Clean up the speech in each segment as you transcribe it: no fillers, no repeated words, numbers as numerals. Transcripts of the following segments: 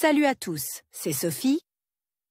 Salut à tous, c'est Sophie.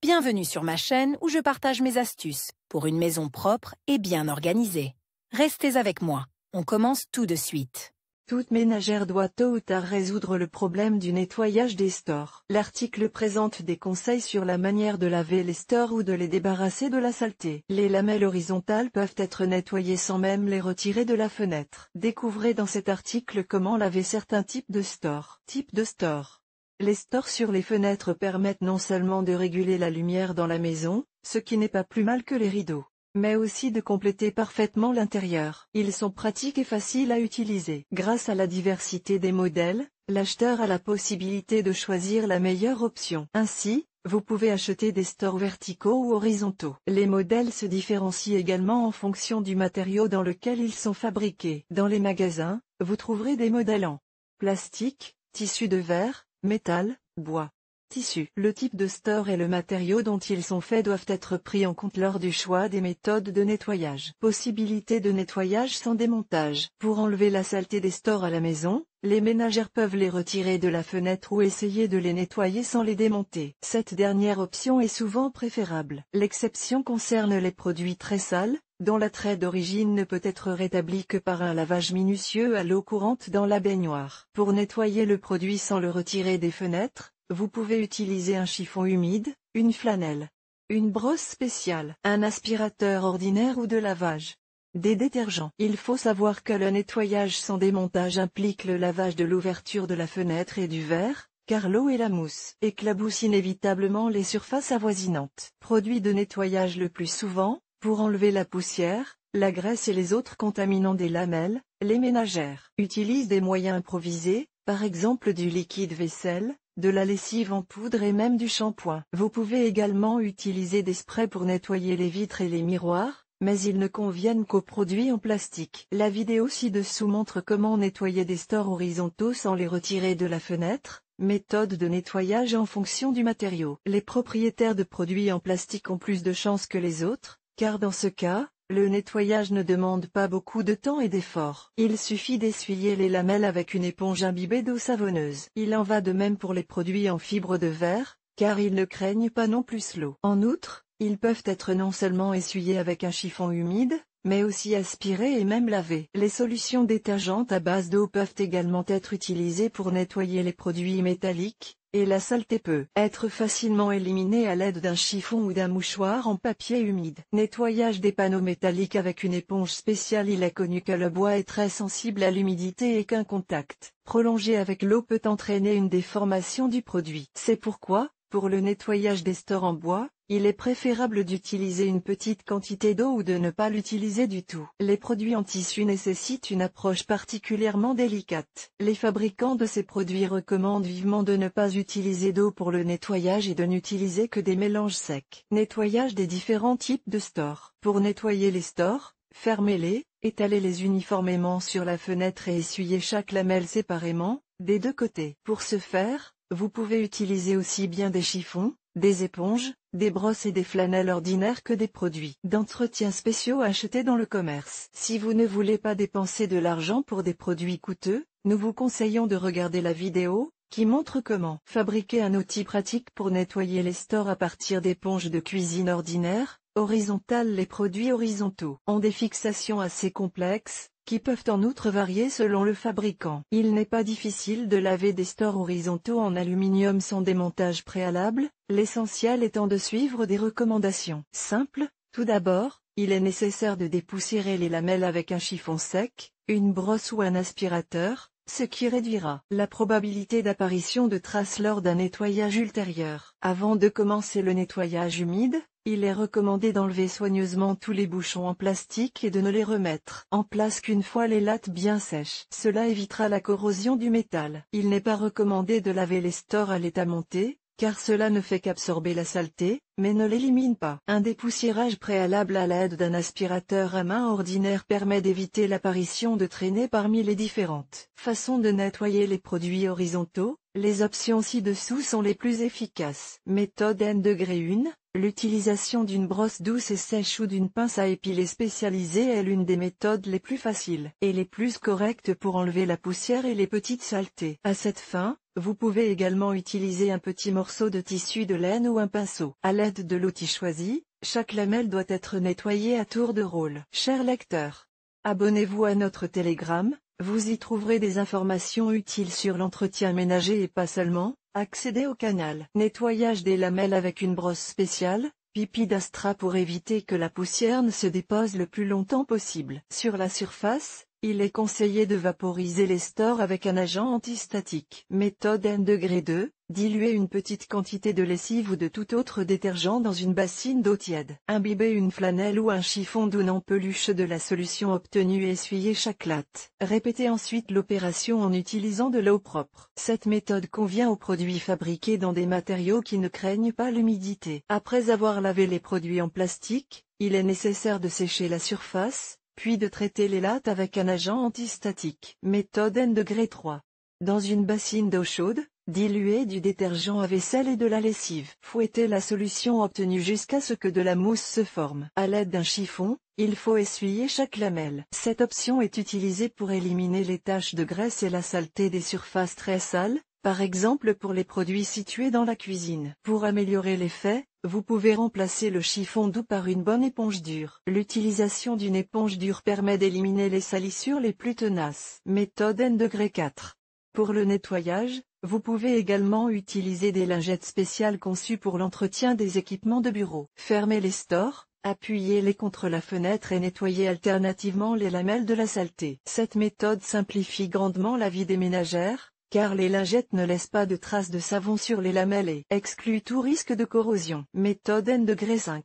Bienvenue sur ma chaîne où je partage mes astuces pour une maison propre et bien organisée. Restez avec moi, on commence tout de suite. Toute ménagère doit tôt ou tard résoudre le problème du nettoyage des stores. L'article présente des conseils sur la manière de laver les stores ou de les débarrasser de la saleté. Les lamelles horizontales peuvent être nettoyées sans même les retirer de la fenêtre. Découvrez dans cet article comment laver certains types de stores. Type de store. Les stores sur les fenêtres permettent non seulement de réguler la lumière dans la maison, ce qui n'est pas plus mal que les rideaux, mais aussi de compléter parfaitement l'intérieur. Ils sont pratiques et faciles à utiliser. Grâce à la diversité des modèles, l'acheteur a la possibilité de choisir la meilleure option. Ainsi, vous pouvez acheter des stores verticaux ou horizontaux. Les modèles se différencient également en fonction du matériau dans lequel ils sont fabriqués. Dans les magasins, vous trouverez des modèles en plastique, tissu de verre, métal, bois, tissu. Le type de store et le matériau dont ils sont faits doivent être pris en compte lors du choix des méthodes de nettoyage. Possibilité de nettoyage sans démontage. Pour enlever la saleté des stores à la maison, les ménagères peuvent les retirer de la fenêtre ou essayer de les nettoyer sans les démonter. Cette dernière option est souvent préférable. L'exception concerne les produits très sales, dont l'attrait d'origine ne peut être rétabli que par un lavage minutieux à l'eau courante dans la baignoire. Pour nettoyer le produit sans le retirer des fenêtres, vous pouvez utiliser un chiffon humide, une flanelle, une brosse spéciale, un aspirateur ordinaire ou de lavage. Des détergents. Il faut savoir que le nettoyage sans démontage implique le lavage de l'ouverture de la fenêtre et du verre, car l'eau et la mousse éclaboussent inévitablement les surfaces avoisinantes. Produit de nettoyage le plus souvent, pour enlever la poussière, la graisse et les autres contaminants des lamelles, les ménagères utilisent des moyens improvisés, par exemple du liquide vaisselle, de la lessive en poudre et même du shampoing. Vous pouvez également utiliser des sprays pour nettoyer les vitres et les miroirs, mais ils ne conviennent qu'aux produits en plastique. La vidéo ci-dessous montre comment nettoyer des stores horizontaux sans les retirer de la fenêtre. Méthode de nettoyage en fonction du matériau. Les propriétaires de produits en plastique ont plus de chances que les autres, car dans ce cas, le nettoyage ne demande pas beaucoup de temps et d'effort. Il suffit d'essuyer les lamelles avec une éponge imbibée d'eau savonneuse. Il en va de même pour les produits en fibre de verre, car ils ne craignent pas non plus l'eau. En outre, ils peuvent être non seulement essuyés avec un chiffon humide, mais aussi aspirés et même lavés. Les solutions détergentes à base d'eau peuvent également être utilisées pour nettoyer les produits métalliques, et la saleté peut être facilement éliminée à l'aide d'un chiffon ou d'un mouchoir en papier humide. Nettoyage des panneaux métalliques avec une éponge spéciale. Il est connu que le bois est très sensible à l'humidité et qu'un contact prolongé avec l'eau peut entraîner une déformation du produit. C'est pourquoi, pour le nettoyage des stores en bois, il est préférable d'utiliser une petite quantité d'eau ou de ne pas l'utiliser du tout. Les produits en tissu nécessitent une approche particulièrement délicate. Les fabricants de ces produits recommandent vivement de ne pas utiliser d'eau pour le nettoyage et de n'utiliser que des mélanges secs. Nettoyage des différents types de stores. Pour nettoyer les stores, fermez-les, étalez-les uniformément sur la fenêtre et essuyez chaque lamelle séparément, des deux côtés. Pour ce faire, vous pouvez utiliser aussi bien des chiffons, des éponges, des brosses et des flanelles ordinaires que des produits d'entretien spéciaux achetés dans le commerce. Si vous ne voulez pas dépenser de l'argent pour des produits coûteux, nous vous conseillons de regarder la vidéo, qui montre comment fabriquer un outil pratique pour nettoyer les stores à partir d'éponges de cuisine ordinaires, horizontales. Les produits horizontaux ont des fixations assez complexes, qui peuvent en outre varier selon le fabricant. Il n'est pas difficile de laver des stores horizontaux en aluminium sans démontage préalable, l'essentiel étant de suivre des recommandations simples. Tout d'abord, il est nécessaire de dépoussiérer les lamelles avec un chiffon sec, une brosse ou un aspirateur, ce qui réduira la probabilité d'apparition de traces lors d'un nettoyage ultérieur. Avant de commencer le nettoyage humide, il est recommandé d'enlever soigneusement tous les bouchons en plastique et de ne les remettre en place qu'une fois les lattes bien sèches. Cela évitera la corrosion du métal. Il n'est pas recommandé de laver les stores à l'état monté, car cela ne fait qu'absorber la saleté, mais ne l'élimine pas. Un dépoussiérage préalable à l'aide d'un aspirateur à main ordinaire permet d'éviter l'apparition de traînées parmi les différentes façons de nettoyer les produits horizontaux. Les options ci-dessous sont les plus efficaces. Méthode N-1, L'utilisation d'une brosse douce et sèche ou d'une pince à épiler spécialisée est l'une des méthodes les plus faciles et les plus correctes pour enlever la poussière et les petites saletés. À cette fin, vous pouvez également utiliser un petit morceau de tissu de laine ou un pinceau. À l'aide de l'outil choisi, chaque lamelle doit être nettoyée à tour de rôle. Chers lecteurs, abonnez-vous à notre Telegram, vous y trouverez des informations utiles sur l'entretien ménager et pas seulement. Accédez au canal. Nettoyage des lamelles avec une brosse spéciale, pipi d'Astra pour éviter que la poussière ne se dépose le plus longtemps possible. Sur la surface, il est conseillé de vaporiser les stores avec un agent antistatique. Méthode N°2, diluer une petite quantité de lessive ou de tout autre détergent dans une bassine d'eau tiède. Imbibez une flanelle ou un chiffon doux en peluche de la solution obtenue et essuyez chaque latte. Répétez ensuite l'opération en utilisant de l'eau propre. Cette méthode convient aux produits fabriqués dans des matériaux qui ne craignent pas l'humidité. Après avoir lavé les produits en plastique, il est nécessaire de sécher la surface, puis de traiter les lattes avec un agent antistatique. Méthode N°3. Dans une bassine d'eau chaude, diluez du détergent à vaisselle et de la lessive. Fouettez la solution obtenue jusqu'à ce que de la mousse se forme. À l'aide d'un chiffon, il faut essuyer chaque lamelle. Cette option est utilisée pour éliminer les taches de graisse et la saleté des surfaces très sales, par exemple pour les produits situés dans la cuisine. Pour améliorer l'effet, vous pouvez remplacer le chiffon doux par une bonne éponge dure. L'utilisation d'une éponge dure permet d'éliminer les salissures les plus tenaces. Méthode N°4. Pour le nettoyage, vous pouvez également utiliser des lingettes spéciales conçues pour l'entretien des équipements de bureau. Fermez les stores, appuyez-les contre la fenêtre et nettoyez alternativement les lamelles de la saleté. Cette méthode simplifie grandement la vie des ménagères, car les lingettes ne laissent pas de traces de savon sur les lamelles et excluent tout risque de corrosion. Méthode N°5.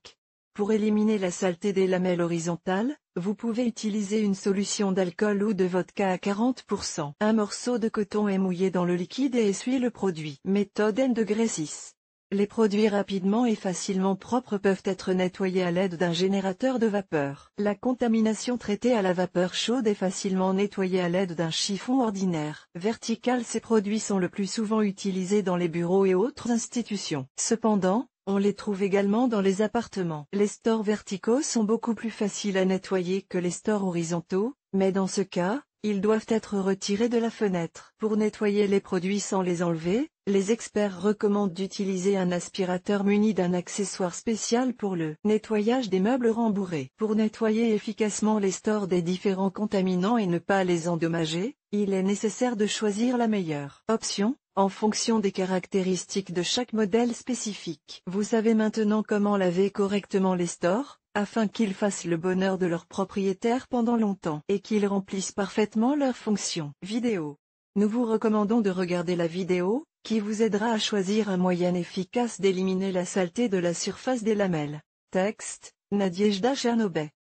Pour éliminer la saleté des lamelles horizontales, vous pouvez utiliser une solution d'alcool ou de vodka à 40%. Un morceau de coton est mouillé dans le liquide et essuie le produit. Méthode N°6. Les produits rapidement et facilement propres peuvent être nettoyés à l'aide d'un générateur de vapeur. La contamination traitée à la vapeur chaude est facilement nettoyée à l'aide d'un chiffon ordinaire. Vertical. Ces produits sont le plus souvent utilisés dans les bureaux et autres institutions. Cependant, on les trouve également dans les appartements. Les stores verticaux sont beaucoup plus faciles à nettoyer que les stores horizontaux, mais dans ce cas, ils doivent être retirés de la fenêtre. Pour nettoyer les produits sans les enlever, les experts recommandent d'utiliser un aspirateur muni d'un accessoire spécial pour le nettoyage des meubles rembourrés. Pour nettoyer efficacement les stores des différents contaminants et ne pas les endommager, il est nécessaire de choisir la meilleure option, en fonction des caractéristiques de chaque modèle spécifique. Vous savez maintenant comment laver correctement les stores, afin qu'ils fassent le bonheur de leurs propriétaires pendant longtemps et qu'ils remplissent parfaitement leurs fonctions. Vidéo. Nous vous recommandons de regarder la vidéo, qui vous aidera à choisir un moyen efficace d'éliminer la saleté de la surface des lamelles. Texte, Nadejda Chernobet.